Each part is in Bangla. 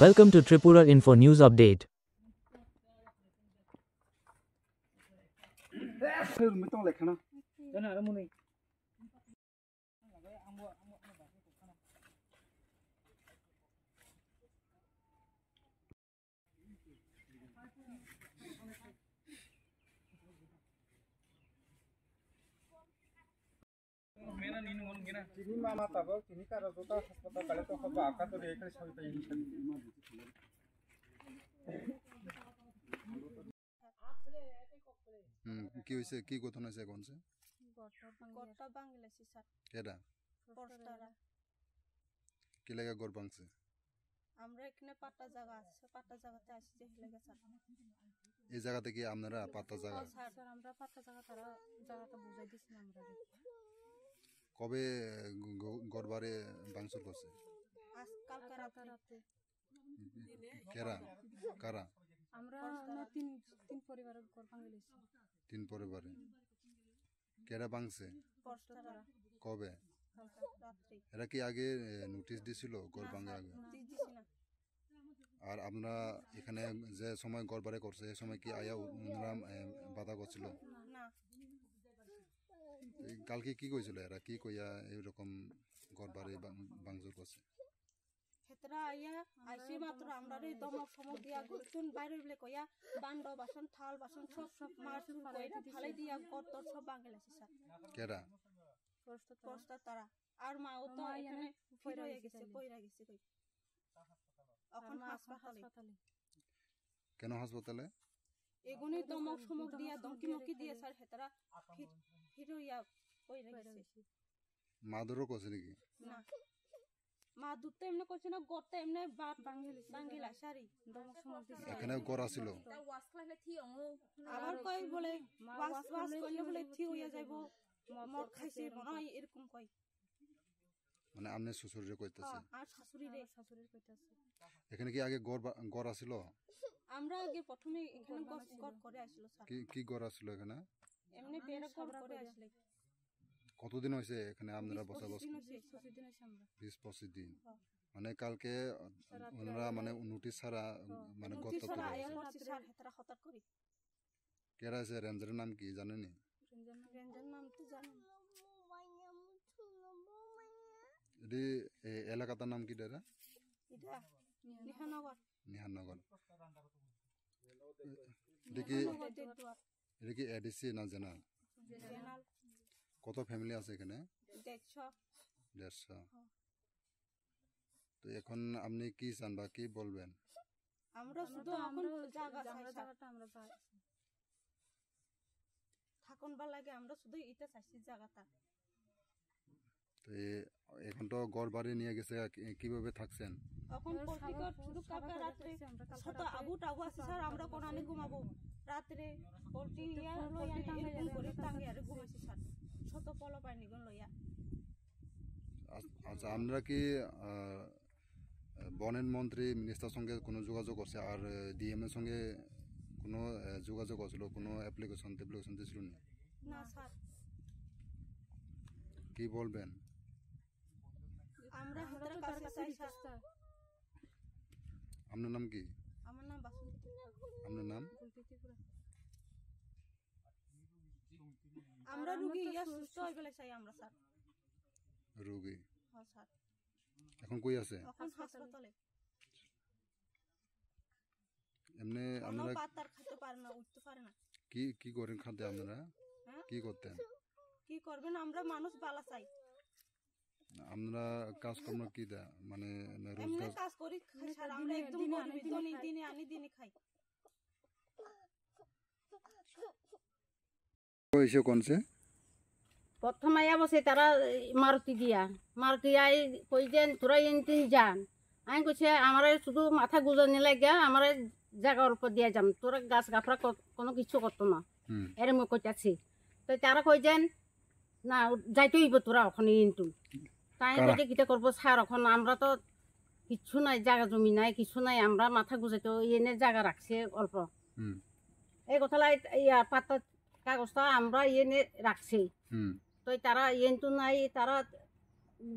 Welcome to Tripura Info News Update. Kini mama tabo kini karo tota hospital kale to hoba aka to rekale sabi tayi কি হইছে কি ঘটনা হইছে কোনছে গড়টা বাংলাদেশি স্যার কেডা পোস্টাররা কি লাগা গড় ভাঙছে আমরা এখানে পাটা জায়গা আছে পাটা জায়গাতে আসি যে লাগে স্যার এই জায়গাতে কি আপনারা পাতা জায়গা স্যার আমরা পাটা জায়গা তারা জায়গাটা বুঝাই দিছি আমরা কবে গড়বারে ভাঙচুর করছে আজ কালকে রাতে কেরা কারা আমরা তিন পরিবারের ঘর ভাঙিয়েছি তিন পরিবারে কেরা ভাঙছে পোস্টাররা কবে রাত্রি এরা কি আগে নোটিশ দিছিল গড় ভাঙার আগে দিছি না আর আপনারা এখানে যে সময় গড়বারে করছে এই সময় কি আয়া ওনারা বাধা করছিল না কালকে কি কইছিল এরা কি কইয়া এরকম গড়বারে ভাঙচুর করছে হেতরা আইয়া আইসি মাত্র আমরা রে দমক সমক দিয়া গুছুন বাইরে বলে কইয়া বান্ড বাসন থাল বাসন সব মাছ কইরা ফালাই দিয়া গড় সব ভাঙিয়েছি স্যার কেডা পোস্টার তারা আর মাও তো এখানে পইরা গেছে কই এখন হাসপাতালে কেন হাসপাতালে এগুনি দমক সমক দিয়া দমকি দিয়ে স্যার হেতরা ফিরইয়া কইরা গেছে মাদুরও করছে নাকি না মা দুধতে এমনি কইছে না গড়তে এমনি বাঙ্গিলা সারি দমক সমক দিছে এখানে গড় আছিল আবার কই বলে ওয়াস কইলে বলে থি হইয়া যাইবো মদ খাইছে মনে হয় এরকম কই মানে আমনে শ্বশুরে কইতাছে আর শাশুড়ির কইতাছে এখানে কি আগে গড় আছিল আমরা আগে প্রথমে এখানে গড় করে আসলো স্যার কি গড় আছিল এখানে এমনি বেরা গড় করে আসলে কতদিন হইছে এখানে আপনারা বসবাস 20-25 দিন মানে কালকে ওনারা মানে নোটিশ ছাড়া মানে গত তো স্যার হেতরা হঠাৎ করি কেরা আছে রেঞ্জারের নাম কি জানেন রেঞ্জার নাম তো জানেন এডি এলাকাটার নাম কি দাদা এটা নিহানগর দেখি এডিসি না জেনারেল কত ফ্যামিলি আছে এখানে 150 তো এখন আপনি কি চান বা কি বলবেন আমরা শুধু এখন জায়গাটা আমরা থাকুন বা লাগে আমরা শুধু এটা চাইছি জায়গাটা তো এখন তো ঘর বাড়ি নিয়ে গেছে কিভাবে থাকছেন এখন প্রতিকার শুধু কাকা রাতে ছোট আবু টাবু আছে স্যার আমরা কোনানে ঘুমাবো রাতে পোল্ট্রি ইয়া লইয়া এরকম করে টাঙ্গে আর ঘুমাইছি স্যার ছোট পলো পানি গন লইয়া আচ্ছা আমরা কি বনের মন্ত্রী মিনিস্টার সঙ্গে কোনো যোগাযোগ করছে আর ডিএম এর সঙ্গে কোনো যোগাযোগ করছিল কোনো অ্যাপ্লিকেশন দিছিল না স্যার কি বলবেন আমরা হেতরা কাছে চাই স্যার আপনার নাম কি আমার নাম বাসন্তী আপনার নাম আমরা রোগী ইয়া সুস্থ হই গেলে চাই আমরা স্যার রোগী হ্যাঁ স্যার এখন কই আছে এখন হাসপাতালে এমনি আপনারা পাতার খেতে পারে না উঠতে পারে না কি করেন খাতে আপনারা কি করতেন কি করবেন আমরা মানুষ বালা চাই আমরা কাজ কর্ম কি দা মানে রোজগার কাজ করি স্যার আমরা একদম গরিব দিনে আনি দিনে খাই কইছে কোনছে প্রথম আইয়া বসে তারা মারুতি আই কই যে তোরা এনতিন যান আমি কইছে আমার শুধু মাথা গুজানি লাগিয়া আমার জায়গার উপর দিয়া যাম তোরা গাছ গাফরা কোনো কিছু করতো না এরম কইতাছি তো তারা কই যেন না যাইতে হইব তোরা ওখানে কিন্তু তাই কইতে কিটা করবো স্যার এখন আমরা তো কিছু নাই জায়গা জমি নাই কিছু নাই আমরা মাথা গুজাইতে এনে জায়গা রাখছে অল্প এই কথালাই ইয়া পাতা কাগজটা আমরা এনে রাখছি তো তারা এনতো নাই তারা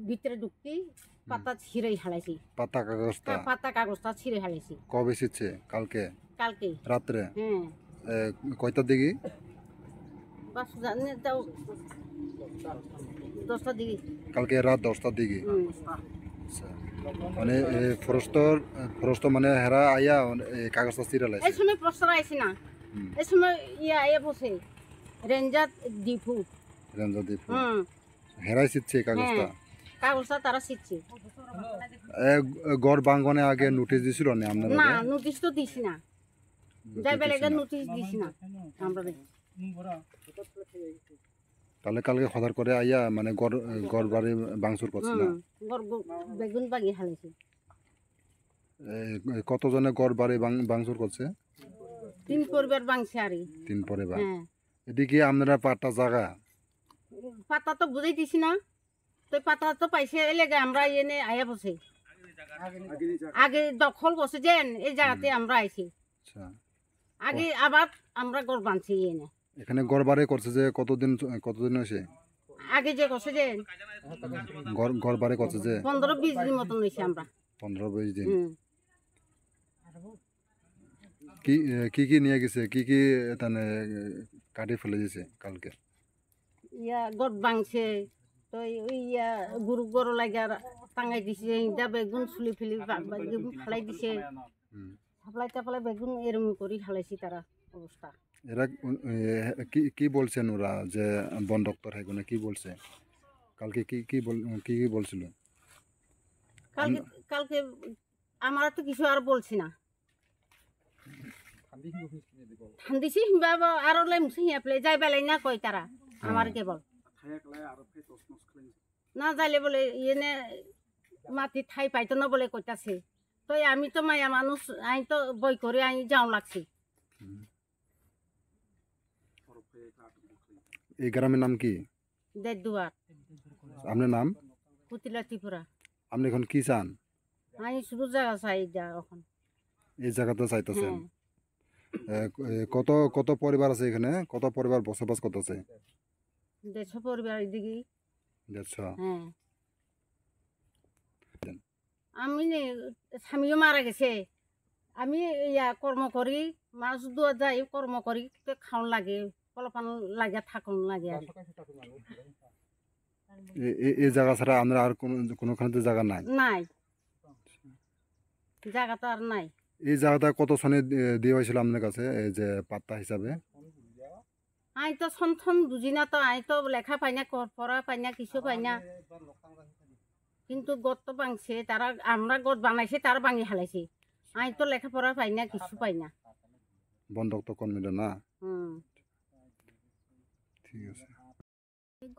ভিতরে ঢুকতি পাতা ছিঁড়ে হালাইছি পাতা কাগজটা পাতা কাগজটা ছিঁড়ে হালাইছি কবে এসেছে কালকে কালকে রাত্রে হ্যাঁ কয়টার দিকে বাস জানি তাও 10টার দিকে কালকে রাত 10টার দিকে হুম। আচ্ছা মানে ফরস্ট মানে হেরা আইয়া এই কাগজটা ছিঁড়া এই লাইছে সময় প্রস্তাব আইছি না হুম। এই সময় ইয়া আইয়া বসে রেঞ্জার ডিপু রেঞ্জার দ্বীপ হুম হেরাই ছিচ্ছে এই কাগজটা হ্যাঁ কাগজটা তারা শিখছে গড় বাঙ্গনে আগে নোটিশ দিছিল না আপনারা না নোটিশ তো দিছি না যাই বেলেগে নোটিশ দিছি না আমরা তাহলে কালকে খদার করে আইয়া মানে গড় বাড়ি বাংসুর করছে না বেগুন বাগি হালাইছে কতজনে গড় বাড়ি বাংসুর করছে 3 পরিবার বাংছে আরে 3 পরিবার হ্যাঁ এদিকে আপনারা পাট্টা জায়গা পাতা তো বুঝাই দিছি না তো পাতা তো পাইছে এলেগে আমরা এনে আয়া বসে আগে দখল বসে যেন এই জায়গাতে আমরা আইছি আচ্ছা আগে আবার আমরা গড় বানছি এনে এখানে গড় বাড়ি করছে যে কতদিন হয়েছে আগে যে বসে যে গড় বাড়ি করছে যে 15-20 দিন মতন হয়েছে আমরা 15-20 দিন হুম। কি নিয়ে গেছে কি তানে কাটি ফেলে দিয়েছে কালকে ইয়া গড় বাংছে তো ওই ইয়া গরু গরু লাগিয়া টাঙাই দিছে ইটা বেগুন ফুলি ফেলি বেগুন ফালাই দিছে হুম। ফালাই টাফলাই বেগুন এরম করে ফালাইছি তারা অবস্থা এরা কি বলছেন ওরা যে বন দপ্তর হেগুনে কি বলছে কালকে কি বলছিল কালকে কালকে আমার তো কিছু আর বলছি না ঠান্দিছি বাবা আর লেমছি হিয়াপলে যাই বেলাই না কই তারা আমার কেবল না যাইলে বলে এনে মাটি ঠাই পাইতো না বলে কইতাছে তো আমি তো মায়া মানুষ আই তো বই করে আই যাও লাগছি এই গ্রামের নাম কি দেড় দুয়ার আপনার নাম পুতিলা ত্রিপুরা আপনি এখন কি চান আমি শুধু জায়গা চাই যা এখন এই জায়গাতে চাইতেছেন হ্যাঁ কত পরিবার আছে এখানে কত পরিবার বসবাস করতেছে 150 পরিবার এদিকে 150 হ্যাঁ আমি নে স্বামীও মারা গেছে আমি ইয়া কর্ম করি মাছ দুয়া যাই কর্ম করি তো খাওন লাগে কলপান লাগে থাকুন লাগে আর এই জায়গা ছাড়া আমরা আর কোনোখানে জায়গা নাই নাই জায়গা তো আর নাই এই জায়গাটা কত সনে দিয়ে হয়েছিল আপনার কাছে এই যে পাত্তা হিসাবে আই তো সন্থন বুঝি না তো আই তো লেখা পাই না পড়া পাই না কিছু পাই না কিন্তু গড় তো বাংছে তারা আমরা গড় বানাইছে তারা ভাঙি হালাইছে আই তো লেখাপড়া পাই না কিছু পাই না বন দপ্তর কর্মীরা না হুম ঠিক আছে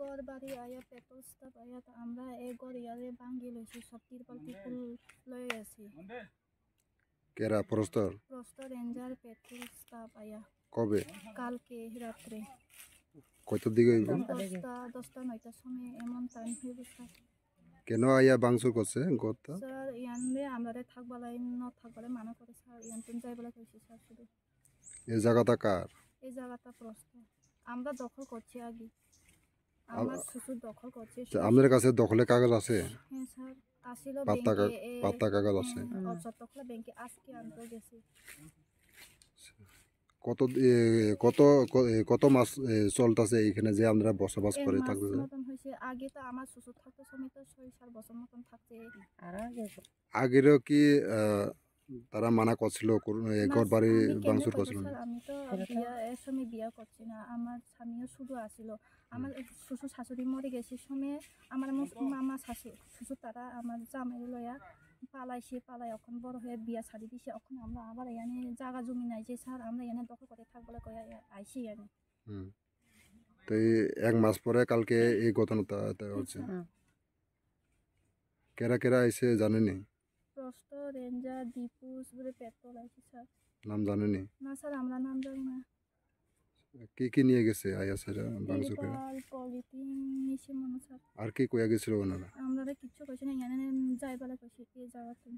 গড় বাড়ি আয়া পেট্রোল স্টাফ আয়া তো আমরা এই গড় ইয়ারে ভাঙি লইছি সব তিরপাল টিপুল লই আছি কেরা প্রস্তর রেঞ্জার পেট্রোল স্টাফ আয়া কবে কালকে রাত্রে কয়টার দিকে হইব 10টা 9টার সময় এমন টাইম হয়ে গেছে কেন আইয়া বাংসুর করছে গড়টা স্যার ইয়ানে আমরা থাকবালাই না থাকবালাই মানা করে স্যার ইয়ানতুন যাইবালা কইছি স্যার শুধু এই জায়গাটা কার এই জায়গাটা প্রশ্ন আমরা দখল করছি আগে আমার শ্বশুর দখল করছে আপনার কাছে দখলে কাগজ আছে হ্যাঁ স্যার আসিল পাত্তা কাগজ আছে দখল ব্যাংকে আজকে আনতে গেছি কত মাস চলতেছে এইখানে যে আমরা বসবাস করে থাকতেছে মতন হয়েছে আগে তো আমার শ্বশুর থাকতে সময় তো 6-7 বছর মতন থাকতে আগেরও কি তারা মানা করছিল ঘর বাড়ি ভাঙচুর করছিল আমি তো বিয়া এর সময় বিয়া করছি না আমার স্বামীও শুধু আসিল আমার শ্বশুর শাশুড়ি মরে গেছে সময় আমার মামা শ্বশুর তারা আমার জামাই লয়া পালাই এখন বড় হয়ে বিয়া ছাড়ি দিছে এখন আমরা আবার এখানে জায়গা জমি নাই যে স্যার আমরা এখানে দখল করে থাকবো কয়ে আইসি এখানে তো এক মাস পরে কালকে এই ঘটনাটা হচ্ছে কেরা কেরা আইসে জানেনি প্রস্ত রেঞ্জার দীপুস বলে পেট্রোল আইসি স্যার নাম জানেনি না স্যার আমরা নাম জানি না কি নিয়ে গেছে আয়া স্যার ভাঙচুর করে পলিথিন নিচে মনে স্যার আর কি কইয়া গেছিল ওনারা আমরা কিচ্ছু কইছি না এখানে যাইবালা কইছি এই জায়গাতে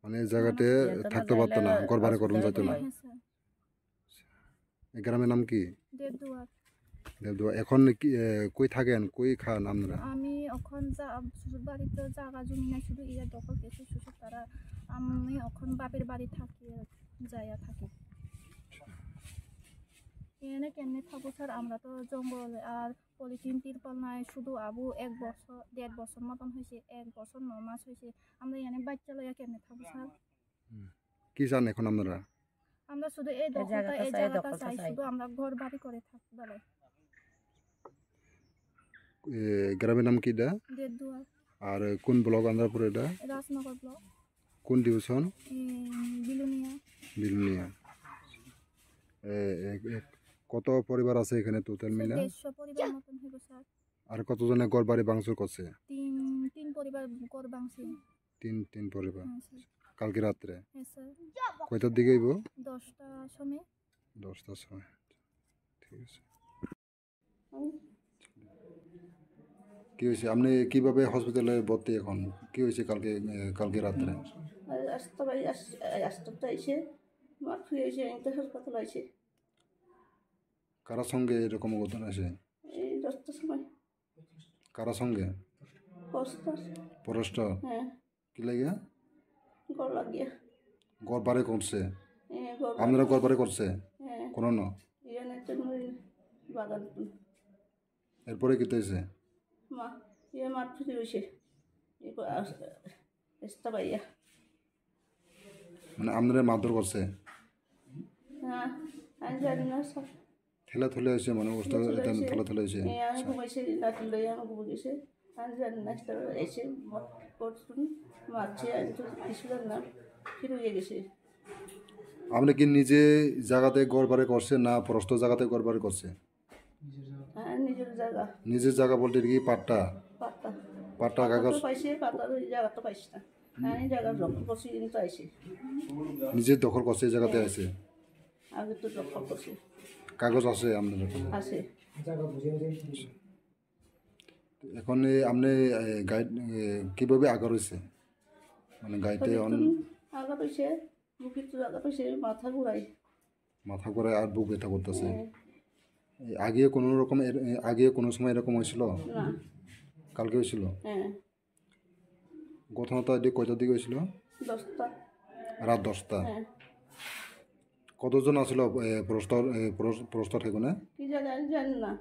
মানে এই জায়গাতে থাকতে পারতো না ঘর বাড়ি করুন যেত না হ্যাঁ স্যার এই গ্রামের নাম কি দেড় দুয়ার দেবদুয়া এখন কই থাকেন কই খান আপনারা আমি এখন শ্বশুর বাড়িতে জায়গা জমি নাই, শুধু ইয়া দখল গেছে শ্বশুর তারা। আমি এখন বাপের বাড়ি থাকি, যাইয়া থাকি। এনে কেমনে থাকবো স্যার, আমরা তো জঙ্গল আর পলিথিন তিরপল নাই, শুধু আবু 1 বছর মতন হয়েছে, 1 বছর 9 মাস হয়েছে। আমরা এনে বাচ্চা লইয়া কেমনে থাকবো স্যার? কি চান এখন আপনারা আমরা শুধু এই জায়গাটা চাই, শুধু আমরা ঘর বাড়ি করে থাকতে বলে। গ্রামের নাম কি এটা দেড়দুয়ার আর কোন ব্লক আন্ধ্রপুর এটা রাজনগর ব্লক, কোন ডিভিশন বিলুনিয়া। বিলনিয়া কত পরিবার আছে এখানে টোটাল মিলা 150 পরিবার মতন হইব স্যার। আর কতজনে ঘর বাড়ি ভাঙচুর করছে তিন পরিবার ঘর ভাঙছে। তিন পরিবার হ্যাঁ স্যার। কালকে রাত্রে হ্যাঁ স্যার, কয়টার দিকে আইব 10টার সময়। 10টার সময় ঠিক আছে কি হয়েছে আপনি কিভাবে হসপিটালে ভর্তি এখন কি হয়েছে কালকে রাত্রে আসতে ভাই আসতে এসে মাঠ ফিরে এসে এনতে হাসপাতাল আছে কারা সঙ্গে এরকম ঘটনা আছে এই 10টার সময়। কারা সঙ্গে পরস্টার হ্যাঁ কি লাগিয়া গড় লাগিয়া ঘর বাড়ি করছে গড় আপনারা ঘর বাড়ি করছে হ্যাঁ কোনো না ইয়ানে তো বাগান এরপরে কি হয়েছে মা ইয়ে মাঠ ফিরে এসে আসতে ভাইয়া মানে আপনারা মারধর করছে হ্যাঁ আমি জানি না সব ঠেলা ঠেলে হয়েছে মানে অবস্থা ঠেলা ঠেলে হয়েছে আমি ঘুমাইছি নাতি লইয়া আমি ঘুমে গেছে আমি জানি না এসে করছুন মারছে আমি তো কিছু জানি না ফিরে হয়ে গেছে। আপনি কি নিজে জায়গাতে ঘর বাড়ি করছে না প্রস্ত জায়গাতে ঘর বাড়ি করছে হ্যাঁ নিজের জায়গা নিজের জায়গা বলতে কি পাট্টা পাতা কাগজ পাইছে পাতার জায়গা তো পাইছি না আমি জায়গা দখল করছি কিন্তু আইসি নিজের দখল করছে এই জায়গাতে আছে আগে তো দখল করছি কাগজ আছে আপনার আছে এখন আপনি গাইড কিভাবে আগা রয়েছে মানে গাইডে আগা পাইছে বুকের তো আগা পাইছে মাথা ঘুরাই মাথা করে আর বুক ব্যথা করতেছে আগে কোনো সময় এরকম হয়েছিল না কালকে হয়েছিল হ্যাঁ ঘটনাটা এটি কয়টার দিকে হয়েছিল 10টা রাত 10টা হ্যাঁ কতজন আসলো প্রস্তর সেখানে কি জানি আমি জানি না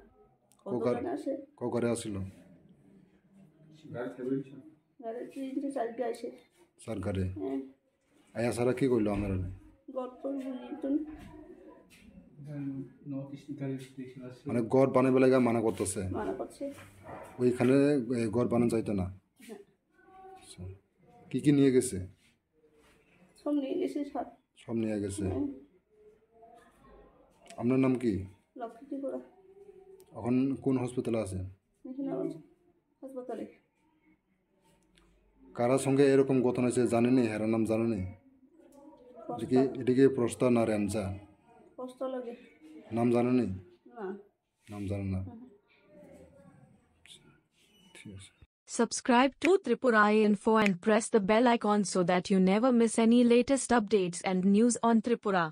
কতজন আছে ককারে আসছিল গাড়ি 3-4 আছে সরকারে হ্যাঁ আয়া সারা কি করলো আমরা গর্ত বুঝিতুন মানে গড় বানাবে লাগা মানা করতেছে মানা করছে ওইখানে গড় বানানো যাইতো না আচ্ছা। কি নিয়ে গেছে সব নিয়ে গেছে সব নিয়ে গেছে আপনার নাম কি লক্ষ্মী করা এখন কোন হসপিটালে আছে হাসপাতালে কারার সঙ্গে এরকম ঘটনা হয়েছে জানেনি হেরার নাম জানেনি এটা কি প্রস্তাব না রেমজা কষ্ট লাগে নাম জানেনি না নাম জানে না ঠিক আছে Subscribe to Tripura Info and press the bell icon so that you never miss any latest updates and news on Tripura.